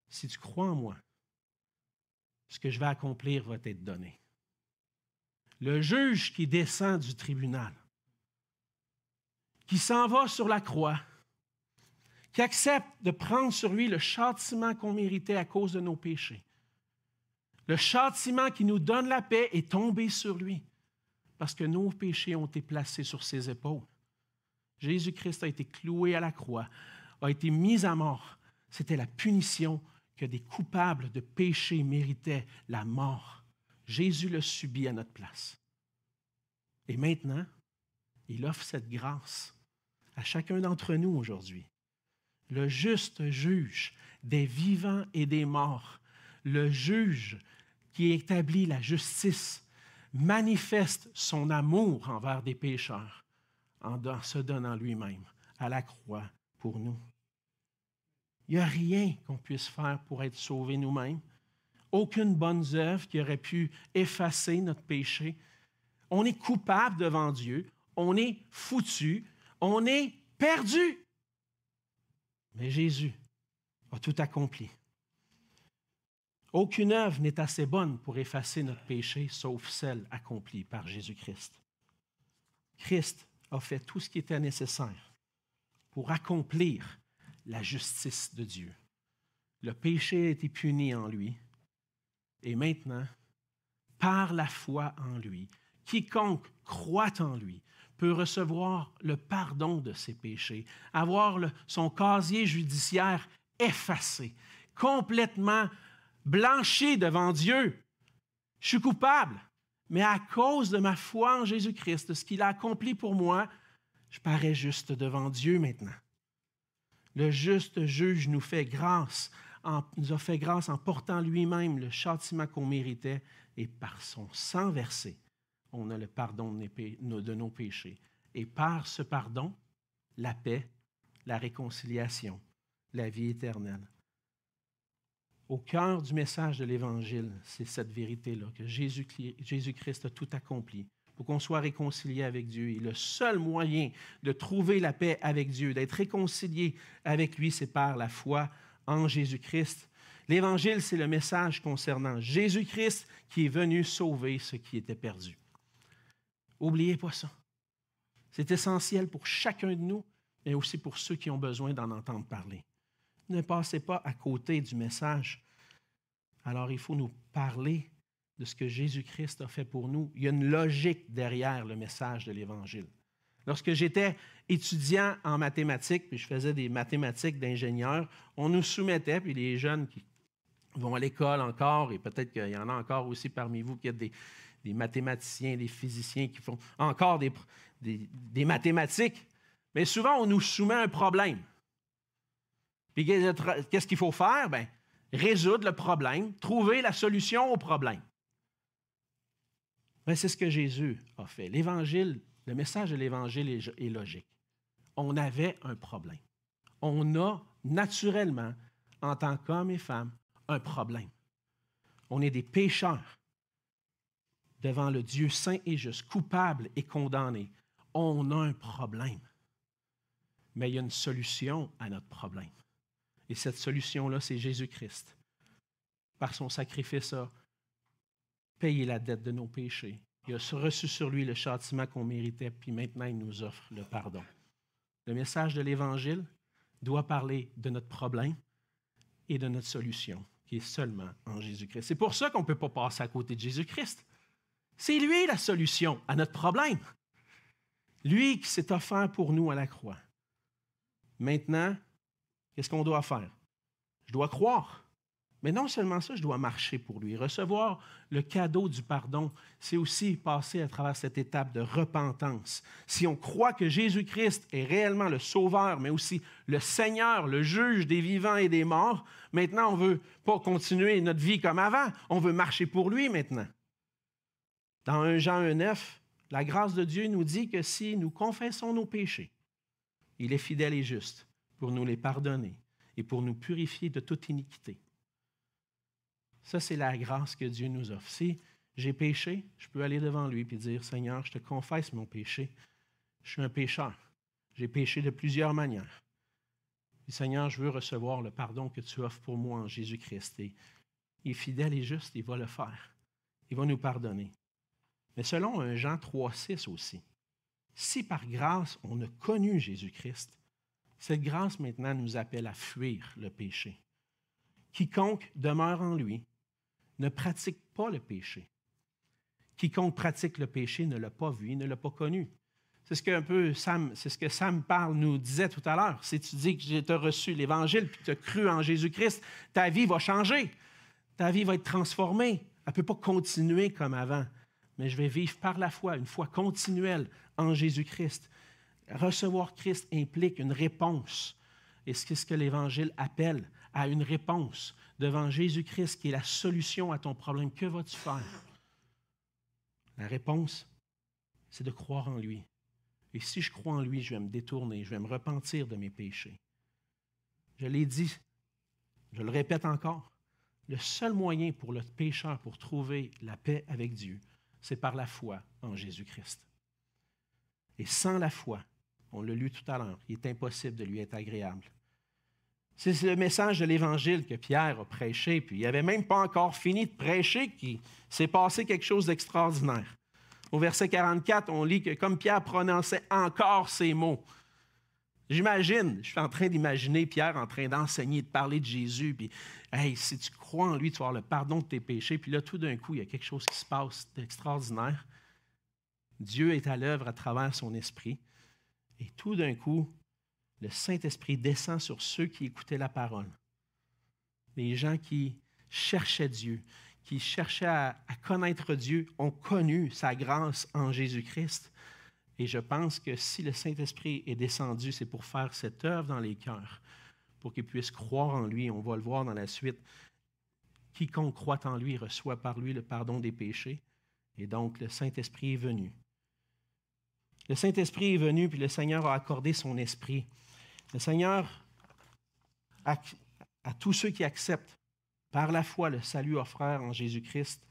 Si tu crois en moi, ce que je vais accomplir va t'être donné. Le juge qui descend du tribunal, qui s'en va sur la croix, qui accepte de prendre sur lui le châtiment qu'on méritait à cause de nos péchés. Le châtiment qui nous donne la paix est tombé sur lui parce que nos péchés ont été placés sur ses épaules. Jésus-Christ a été cloué à la croix, a été mis à mort. C'était la punition que des coupables de péché méritaient, la mort. Jésus l'a subi à notre place. Et maintenant, il offre cette grâce à chacun d'entre nous aujourd'hui. Le juste juge des vivants et des morts, le juge qui établit la justice, manifeste son amour envers des pécheurs en se donnant lui-même à la croix pour nous. Il n'y a rien qu'on puisse faire pour être sauvé nous-mêmes. Aucune bonne œuvre qui aurait pu effacer notre péché. On est coupable devant Dieu, on est foutu, on est perdu. Mais Jésus a tout accompli. Aucune œuvre n'est assez bonne pour effacer notre péché, sauf celle accomplie par Jésus-Christ. Christ a fait tout ce qui était nécessaire pour accomplir la justice de Dieu. Le péché a été puni en lui. Et maintenant, par la foi en lui, quiconque croit en lui peut recevoir le pardon de ses péchés, avoir son casier judiciaire effacé, complètement blanchi devant Dieu. Je suis coupable, mais à cause de ma foi en Jésus-Christ, de ce qu'il a accompli pour moi, je parais juste devant Dieu maintenant. Le juste juge nous a fait grâce en portant lui-même le châtiment qu'on méritait, et par son sang versé, on a le pardon de nos péchés. Et par ce pardon, la paix, la réconciliation, la vie éternelle. Au cœur du message de l'Évangile, c'est cette vérité-là, que Jésus-Christ a tout accompli pour qu'on soit réconcilié avec Dieu. Et le seul moyen de trouver la paix avec Dieu, d'être réconcilié avec lui, c'est par la foi en Jésus-Christ. L'Évangile, c'est le message concernant Jésus-Christ qui est venu sauver ce qui était perdu. N'oubliez pas ça. C'est essentiel pour chacun de nous, mais aussi pour ceux qui ont besoin d'en entendre parler. Ne passez pas à côté du message. Alors, il faut nous parler de ce que Jésus-Christ a fait pour nous. Il y a une logique derrière le message de l'Évangile. Lorsque j'étais étudiant en mathématiques, puis je faisais des mathématiques d'ingénieur, on nous soumettait, puis les jeunes qui vont à l'école encore, et peut-être qu'il y en a encore aussi parmi vous qui êtes des mathématiciens, des physiciens qui font encore des mathématiques, mais souvent on nous soumet un problème. Puis qu'est-ce qu'il faut faire? Bien, résoudre le problème, trouver la solution au problème. Bien, c'est ce que Jésus a fait. L'Évangile, le message de l'Évangile est logique. On avait un problème. On a naturellement, en tant qu'hommes et femmes, un problème. On est des pécheurs devant le Dieu saint et juste, coupables et condamnés. On a un problème. Mais il y a une solution à notre problème. Et cette solution-là, c'est Jésus-Christ. Par son sacrifice, a payé la dette de nos péchés. Il a reçu sur lui le châtiment qu'on méritait, puis maintenant, il nous offre le pardon. Le message de l'Évangile doit parler de notre problème et de notre solution, qui est seulement en Jésus-Christ. C'est pour ça qu'on ne peut pas passer à côté de Jésus-Christ. C'est lui la solution à notre problème. Lui qui s'est offert pour nous à la croix. Maintenant, qu'est-ce qu'on doit faire? Je dois croire. Mais non seulement ça, je dois marcher pour lui. Recevoir le cadeau du pardon, c'est aussi passer à travers cette étape de repentance. Si on croit que Jésus-Christ est réellement le Sauveur, mais aussi le Seigneur, le juge des vivants et des morts, maintenant, on ne veut pas continuer notre vie comme avant. On veut marcher pour lui maintenant. Dans 1 Jean 1,9, la grâce de Dieu nous dit que si nous confessons nos péchés, il est fidèle et juste pour nous les pardonner et pour nous purifier de toute iniquité. Ça, c'est la grâce que Dieu nous offre. Si j'ai péché, je peux aller devant lui et dire, Seigneur, je te confesse mon péché. Je suis un pécheur. J'ai péché de plusieurs manières. Et Seigneur, je veux recevoir le pardon que tu offres pour moi en Jésus-Christ. Et il est fidèle et juste, il va le faire. Il va nous pardonner. Mais selon 1 Jean 3,6 aussi, si par grâce on a connu Jésus-Christ, cette grâce maintenant nous appelle à fuir le péché. Quiconque demeure en lui ne pratique pas le péché. Quiconque pratique le péché ne l'a pas vu, ne l'a pas connu. C'est ce que Sam Parle nous disait tout à l'heure. Si tu dis que tu as reçu l'Évangile puis que tu as cru en Jésus-Christ, ta vie va changer. Ta vie va être transformée. Elle ne peut pas continuer comme avant. Mais je vais vivre par la foi, une foi continuelle en Jésus-Christ. Recevoir Christ implique une réponse. Et c'est ce que l'Évangile appelle à une réponse devant Jésus-Christ qui est la solution à ton problème. Que vas-tu faire? La réponse, c'est de croire en lui. Et si je crois en lui, je vais me détourner, je vais me repentir de mes péchés. Je l'ai dit, je le répète encore, le seul moyen pour le pécheur pour trouver la paix avec Dieu, c'est par la foi en Jésus-Christ. Et sans la foi, on l'a lu tout à l'heure, il est impossible de lui être agréable. C'est le message de l'Évangile que Pierre a prêché, puis il n'avait même pas encore fini de prêcher qu'il s'est passé quelque chose d'extraordinaire. Au verset 44, on lit que comme Pierre prononçait encore ces mots, je suis en train d'imaginer Pierre en train d'enseigner, de parler de Jésus, puis hey, si tu crois en lui, tu vas avoir le pardon de tes péchés, puis là, tout d'un coup, il y a quelque chose qui se passe d'extraordinaire. Dieu est à l'œuvre à travers son esprit, et tout d'un coup, le Saint-Esprit descend sur ceux qui écoutaient la parole. Les gens qui cherchaient Dieu, qui cherchaient à connaître Dieu, ont connu sa grâce en Jésus-Christ. Et je pense que si le Saint-Esprit est descendu, c'est pour faire cette œuvre dans les cœurs, pour qu'ils puissent croire en lui. On va le voir dans la suite. Quiconque croit en lui reçoit par lui le pardon des péchés. Et donc, le Saint-Esprit est venu. Le Saint-Esprit est venu, puis le Seigneur a accordé son esprit. Le Seigneur, à tous ceux qui acceptent par la foi le salut offert en Jésus-Christ,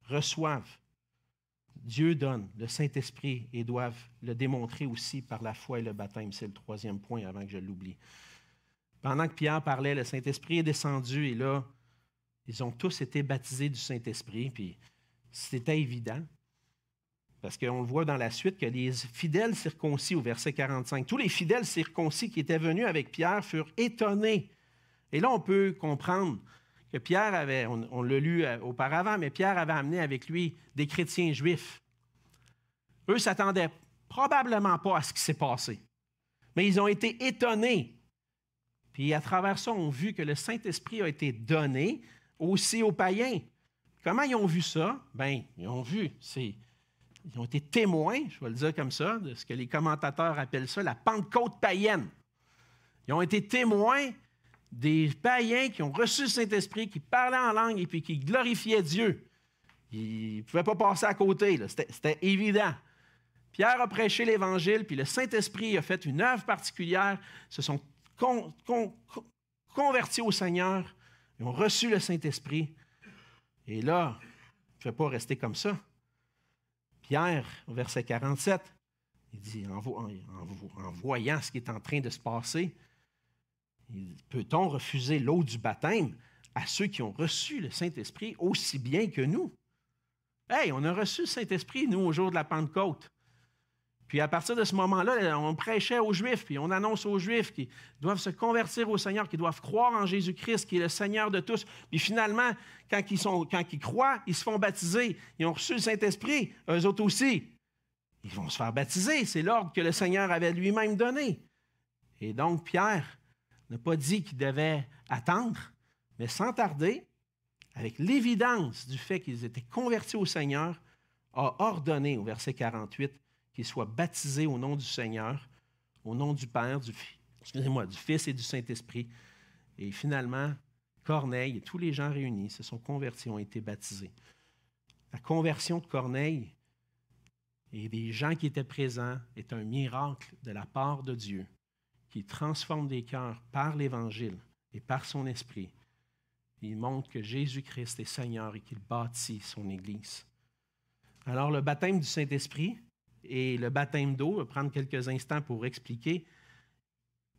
reçoivent Dieu donne le Saint-Esprit et doivent le démontrer aussi par la foi et le baptême. C'est le troisième point avant que je l'oublie. Pendant que Pierre parlait, le Saint-Esprit est descendu et là, ils ont tous été baptisés du Saint-Esprit. Puis c'était évident, parce qu'on le voit dans la suite, que les fidèles circoncis, au verset 45, tous les fidèles circoncis qui étaient venus avec Pierre furent étonnés. Et là, on peut comprendre que Pierre avait, on l'a lu auparavant, mais Pierre avait amené avec lui des chrétiens juifs. Eux ne s'attendaient probablement pas à ce qui s'est passé, mais ils ont été étonnés. Puis à travers ça, on a vu que le Saint-Esprit a été donné aussi aux païens. Comment ils ont vu ça? Bien, ils ont vu, ils ont été témoins, je vais le dire comme ça, de ce que les commentateurs appellent ça, la Pentecôte païenne. Ils ont été témoins des païens qui ont reçu le Saint-Esprit, qui parlaient en langue et puis qui glorifiaient Dieu. Ils ne pouvaient pas passer à côté, là. C'était évident. Pierre a prêché l'Évangile, puis le Saint-Esprit a fait une œuvre particulière, se sont convertis au Seigneur, ils ont reçu le Saint-Esprit. Et là, il ne pouvait pas rester comme ça. Pierre, au verset 47, il dit, en voyant ce qui est en train de se passer, peut-on refuser l'eau du baptême à ceux qui ont reçu le Saint-Esprit aussi bien que nous? Hey, on a reçu le Saint-Esprit, nous, au jour de la Pentecôte. Puis à partir de ce moment-là, on prêchait aux Juifs, puis on annonce aux Juifs qu'ils doivent se convertir au Seigneur, qu'ils doivent croire en Jésus-Christ, qui est le Seigneur de tous. Puis finalement, quand ils croient, ils se font baptiser. Ils ont reçu le Saint-Esprit, eux autres aussi. Ils vont se faire baptiser. C'est l'ordre que le Seigneur avait lui-même donné. Et donc, Pierre n'a pas dit qu'il devait attendre, mais sans tarder, avec l'évidence du fait qu'ils étaient convertis au Seigneur, a ordonné, au verset 48, qu'ils soient baptisés au nom du Seigneur, au nom du Père, du Fils et du Saint-Esprit. Et finalement, Corneille et tous les gens réunis se sont convertis, ont été baptisés. La conversion de Corneille et des gens qui étaient présents est un miracle de la part de Dieu qui transforme des cœurs par l'Évangile et par son Esprit. Il montre que Jésus-Christ est Seigneur et qu'il bâtit son Église. Alors, le baptême du Saint-Esprit et le baptême d'eau, je vais prendre quelques instants pour expliquer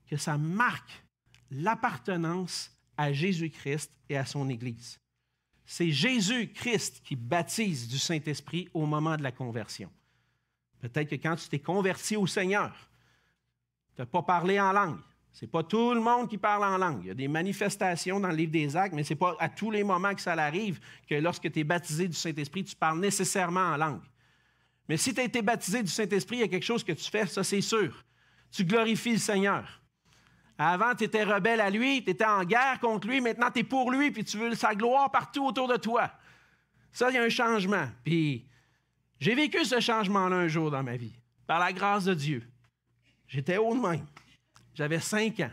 que ça marque l'appartenance à Jésus-Christ et à son Église. C'est Jésus-Christ qui baptise du Saint-Esprit au moment de la conversion. Peut-être que quand tu t'es converti au Seigneur, tu n'as pas parlé en langue. Ce n'est pas tout le monde qui parle en langue. Il y a des manifestations dans le livre des Actes, mais ce n'est pas à tous les moments que ça arrive que lorsque tu es baptisé du Saint-Esprit, tu parles nécessairement en langue. Mais si tu as été baptisé du Saint-Esprit, il y a quelque chose que tu fais, ça c'est sûr. Tu glorifies le Seigneur. Avant, tu étais rebelle à lui, tu étais en guerre contre lui, maintenant tu es pour lui, puis tu veux sa gloire partout autour de toi. Ça, il y a un changement. Puis, j'ai vécu ce changement-là un jour dans ma vie, par la grâce de Dieu. J'étais haut de même. J'avais 5 ans.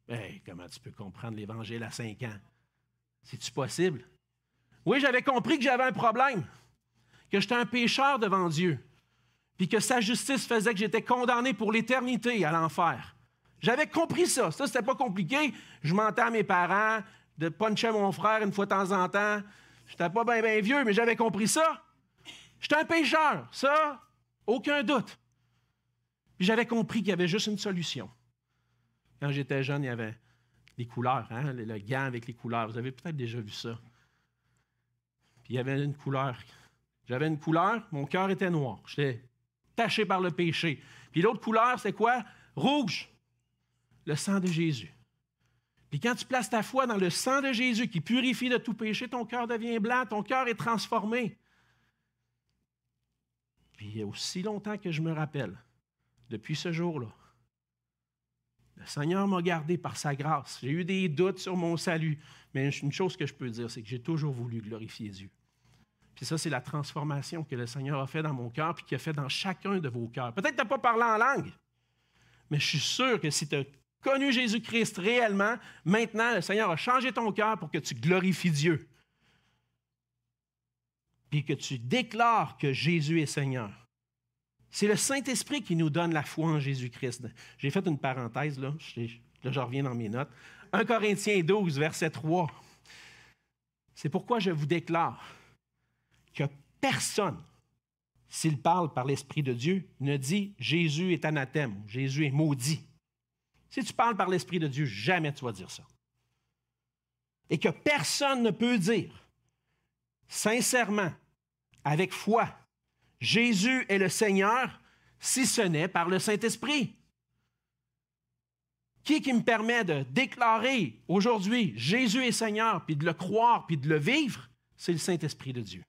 Hey, comment tu peux comprendre l'Évangile à 5 ans? C'est-tu possible? Oui, j'avais compris que j'avais un problème, que j'étais un pécheur devant Dieu, puis que sa justice faisait que j'étais condamné pour l'éternité à l'enfer. J'avais compris ça. Ça, c'était pas compliqué. Je mentais à mes parents, de puncher mon frère une fois de temps en temps. J'étais pas bien vieux, mais j'avais compris ça. J'étais un pécheur. Ça, aucun doute. Puis j'avais compris qu'il y avait juste une solution. Quand j'étais jeune, il y avait les couleurs, hein? Le gant avec les couleurs. Vous avez peut-être déjà vu ça. Puis il y avait une couleur. J'avais une couleur, mon cœur était noir. J'étais taché par le péché. Puis l'autre couleur, c'est quoi? Rouge. Le sang de Jésus. Puis quand tu places ta foi dans le sang de Jésus qui purifie de tout péché, ton cœur devient blanc, ton cœur est transformé. Puis il y a aussi longtemps que je me rappelle, depuis ce jour-là, le Seigneur m'a gardé par sa grâce. J'ai eu des doutes sur mon salut, mais une chose que je peux dire, c'est que j'ai toujours voulu glorifier Dieu. Puis ça, c'est la transformation que le Seigneur a fait dans mon cœur puis qu'il a fait dans chacun de vos cœurs. Peut-être que tu n'as pas parlé en langue, mais je suis sûr que si tu as connu Jésus-Christ réellement, maintenant, le Seigneur a changé ton cœur pour que tu glorifies Dieu. Puis que tu déclares que Jésus est Seigneur. C'est le Saint-Esprit qui nous donne la foi en Jésus-Christ. J'ai fait une parenthèse, là je reviens dans mes notes. 1 Corinthiens 12, verset 3. C'est pourquoi je vous déclare que personne, s'il parle par l'Esprit de Dieu, ne dit « Jésus est anathème »,« Jésus est maudit ». Si tu parles par l'Esprit de Dieu, jamais tu vas dire ça. Et que personne ne peut dire sincèrement, avec foi, « Jésus est le Seigneur », si ce n'est par le Saint-Esprit. Qui me permet de déclarer aujourd'hui « Jésus est Seigneur », puis de le croire, puis de le vivre? C'est le Saint-Esprit de Dieu.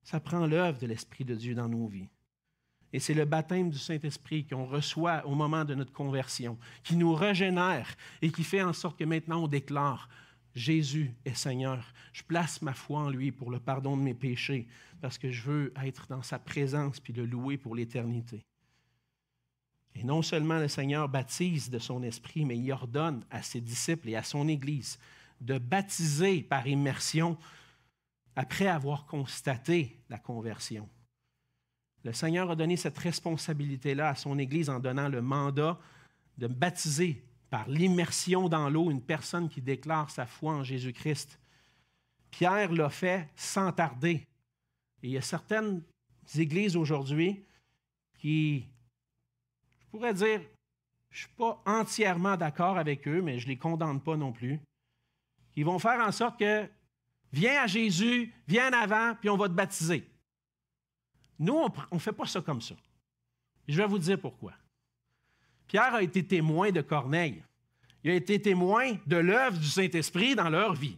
Ça prend l'œuvre de l'Esprit de Dieu dans nos vies. Et c'est le baptême du Saint-Esprit qu'on reçoit au moment de notre conversion, qui nous régénère et qui fait en sorte que maintenant on déclare « Jésus est Seigneur. Je place ma foi en lui pour le pardon de mes péchés parce que je veux être dans sa présence puis le louer pour l'éternité. » Et non seulement le Seigneur baptise de son esprit, mais il ordonne à ses disciples et à son Église de baptiser par immersion après avoir constaté la conversion. Le Seigneur a donné cette responsabilité-là à son Église en donnant le mandat de baptiser par l'immersion dans l'eau une personne qui déclare sa foi en Jésus-Christ. Pierre l'a fait sans tarder. Et il y a certaines églises aujourd'hui qui, je pourrais dire, je ne suis pas entièrement d'accord avec eux, mais je ne les condamne pas non plus, qui vont faire en sorte que viens à Jésus, viens en avant, puis on va te baptiser. Nous, on ne fait pas ça comme ça. Je vais vous dire pourquoi. Pierre a été témoin de Corneille. Il a été témoin de l'œuvre du Saint-Esprit dans leur vie.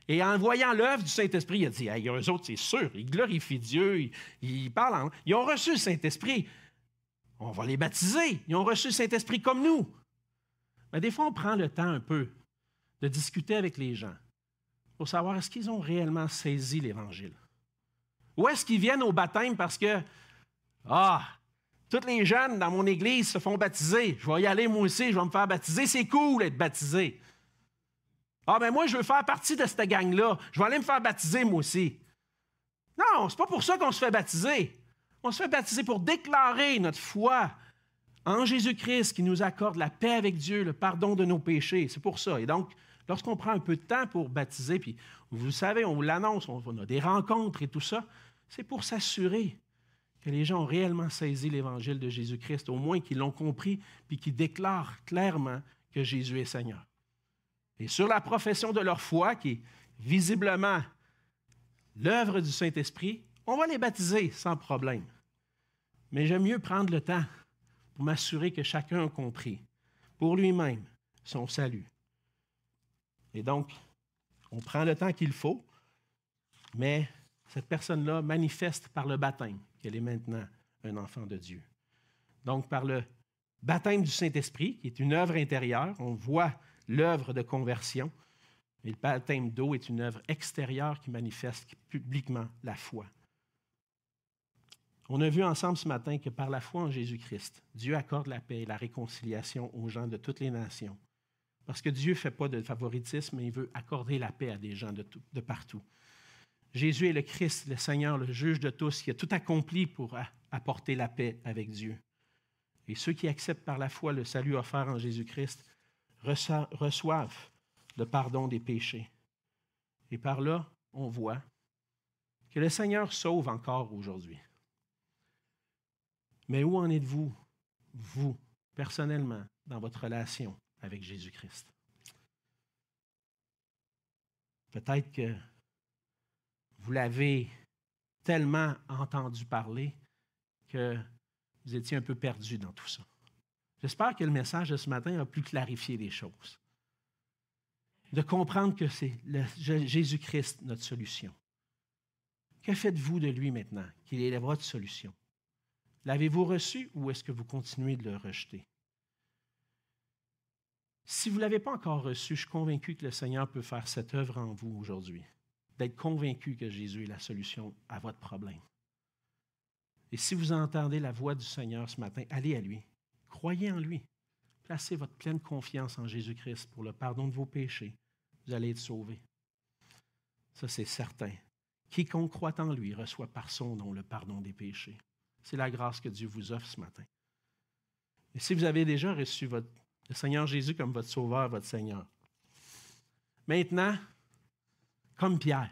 Et en voyant l'œuvre du Saint-Esprit, il a dit, hey, eux autres, c'est sûr, ils glorifient Dieu, ils parlent ils ont reçu le Saint-Esprit. On va les baptiser. Ils ont reçu le Saint-Esprit comme nous. Mais des fois, on prend le temps un peu de discuter avec les gens pour savoir est-ce qu'ils ont réellement saisi l'Évangile. Ou est-ce qu'ils viennent au baptême parce que, tous les jeunes dans mon église se font baptiser. Je vais y aller moi aussi, je vais me faire baptiser. C'est cool d'être baptisé. Moi, je veux faire partie de cette gang-là. Je vais aller me faire baptiser moi aussi. Non, c'est pas pour ça qu'on se fait baptiser. On se fait baptiser pour déclarer notre foi en Jésus-Christ qui nous accorde la paix avec Dieu, le pardon de nos péchés. C'est pour ça. Et donc, lorsqu'on prend un peu de temps pour baptiser, puis vous savez, on vous l'annonce, on a des rencontres et tout ça, c'est pour s'assurer que les gens ont réellement saisi l'Évangile de Jésus-Christ, au moins qu'ils l'ont compris, puis qu'ils déclarent clairement que Jésus est Seigneur. Et sur la profession de leur foi, qui est visiblement l'œuvre du Saint-Esprit, on va les baptiser sans problème. Mais j'aime mieux prendre le temps pour m'assurer que chacun a compris, pour lui-même, son salut. Et donc, on prend le temps qu'il faut, mais cette personne-là manifeste par le baptême qu'elle est maintenant un enfant de Dieu. Donc, par le baptême du Saint-Esprit, qui est une œuvre intérieure, on voit l'œuvre de conversion, et le baptême d'eau est une œuvre extérieure qui manifeste publiquement la foi. On a vu ensemble ce matin que par la foi en Jésus-Christ, Dieu accorde la paix et la réconciliation aux gens de toutes les nations. Parce que Dieu ne fait pas de favoritisme, mais il veut accorder la paix à des gens de partout. Jésus est le Christ, le Seigneur, le juge de tous, qui a tout accompli pour apporter la paix avec Dieu. Et ceux qui acceptent par la foi le salut offert en Jésus-Christ reçoivent le pardon des péchés. Et par là, on voit que le Seigneur sauve encore aujourd'hui. Mais où en êtes-vous, vous, personnellement, dans votre relation avec Jésus-Christ? Peut-être que vous l'avez tellement entendu parler que vous étiez un peu perdu dans tout ça. J'espère que le message de ce matin a pu clarifier les choses. De comprendre que c'est Jésus-Christ notre solution. Que faites-vous de lui maintenant, qu'il est votre solution? L'avez-vous reçu ou est-ce que vous continuez de le rejeter? Si vous ne l'avez pas encore reçu, je suis convaincu que le Seigneur peut faire cette œuvre en vous aujourd'hui, d'être convaincu que Jésus est la solution à votre problème. Et si vous entendez la voix du Seigneur ce matin, allez à lui. Croyez en lui. Placez votre pleine confiance en Jésus-Christ pour le pardon de vos péchés. Vous allez être sauvés. Ça, c'est certain. Quiconque croit en lui reçoit par son nom le pardon des péchés. C'est la grâce que Dieu vous offre ce matin. Et si vous avez déjà reçu le Seigneur Jésus comme votre Sauveur, votre Seigneur, maintenant, comme Pierre,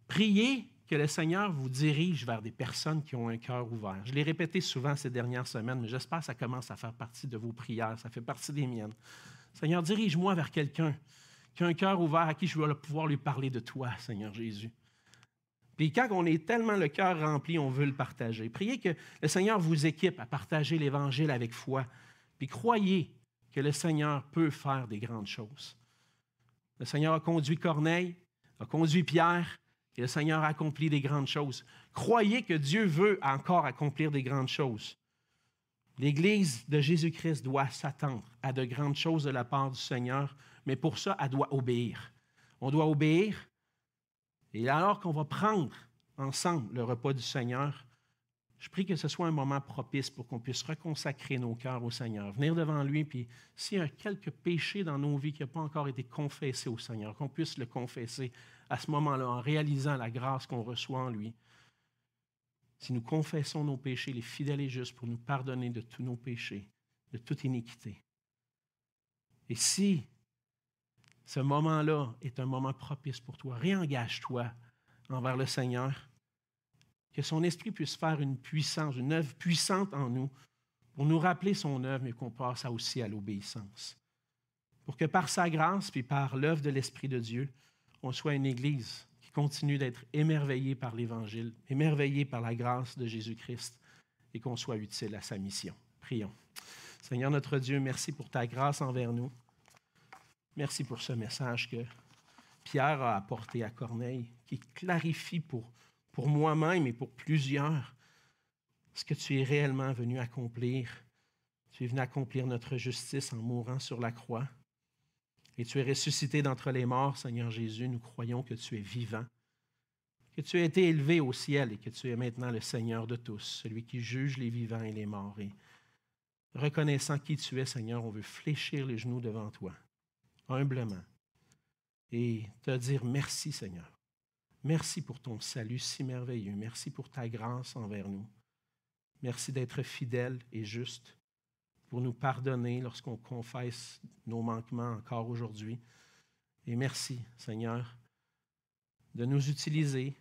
priez que le Seigneur vous dirige vers des personnes qui ont un cœur ouvert. Je l'ai répété souvent ces dernières semaines, mais j'espère que ça commence à faire partie de vos prières, ça fait partie des miennes. Seigneur, dirige-moi vers quelqu'un qui a un cœur ouvert, à qui je vais pouvoir lui parler de toi, Seigneur Jésus. Puis quand on est tellement le cœur rempli, on veut le partager. Priez que le Seigneur vous équipe à partager l'Évangile avec foi. Puis croyez que le Seigneur peut faire des grandes choses. Le Seigneur a conduit Corneille, a conduit Pierre, et le Seigneur a accompli des grandes choses. Croyez que Dieu veut encore accomplir des grandes choses. L'Église de Jésus-Christ doit s'attendre à de grandes choses de la part du Seigneur, mais pour ça, elle doit obéir. On doit obéir, et alors qu'on va prendre ensemble le repas du Seigneur, je prie que ce soit un moment propice pour qu'on puisse reconsacrer nos cœurs au Seigneur, venir devant lui, puis s'il y a quelques péchés dans nos vies qui n'ont pas encore été confessés au Seigneur, qu'on puisse le confesser à ce moment-là, en réalisant la grâce qu'on reçoit en lui. Si nous confessons nos péchés, il est fidèle et juste pour nous pardonner de tous nos péchés, de toute iniquité. Et si ce moment-là est un moment propice pour toi, réengage-toi envers le Seigneur, que son esprit puisse faire une puissance, une œuvre puissante en nous pour nous rappeler son œuvre, mais qu'on passe aussi à l'obéissance. Pour que par sa grâce, puis par l'œuvre de l'Esprit de Dieu, on soit une Église qui continue d'être émerveillée par l'Évangile, émerveillée par la grâce de Jésus-Christ et qu'on soit utile à sa mission. Prions. Seigneur notre Dieu, merci pour ta grâce envers nous. Merci pour ce message que Pierre a apporté à Corneille, qui clarifie pour moi-même et pour plusieurs ce que tu es réellement venu accomplir. Tu es venu accomplir notre justice en mourant sur la croix. Et tu es ressuscité d'entre les morts, Seigneur Jésus. Nous croyons que tu es vivant, que tu as été élevé au ciel et que tu es maintenant le Seigneur de tous, celui qui juge les vivants et les morts. Et reconnaissant qui tu es, Seigneur, on veut fléchir les genoux devant toi, humblement, et te dire merci, Seigneur. Merci pour ton salut si merveilleux. Merci pour ta grâce envers nous. Merci d'être fidèle et juste pour nous pardonner lorsqu'on confesse nos manquements encore aujourd'hui. Et merci, Seigneur, de nous utiliser,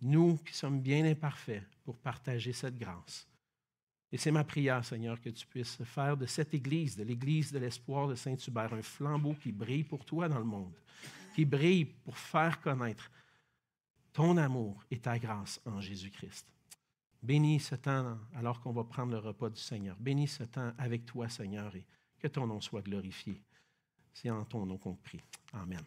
nous qui sommes bien imparfaits, pour partager cette grâce. Et c'est ma prière, Seigneur, que tu puisses faire de cette Église, de l'Église de l'Espoir de Saint-Hubert, un flambeau qui brille pour toi dans le monde, qui brille pour faire connaître ton amour et ta grâce en Jésus-Christ. Bénis ce temps alors qu'on va prendre le repas du Seigneur. Bénis ce temps avec toi, Seigneur, et que ton nom soit glorifié. C'est en ton nom qu'on prie. Amen.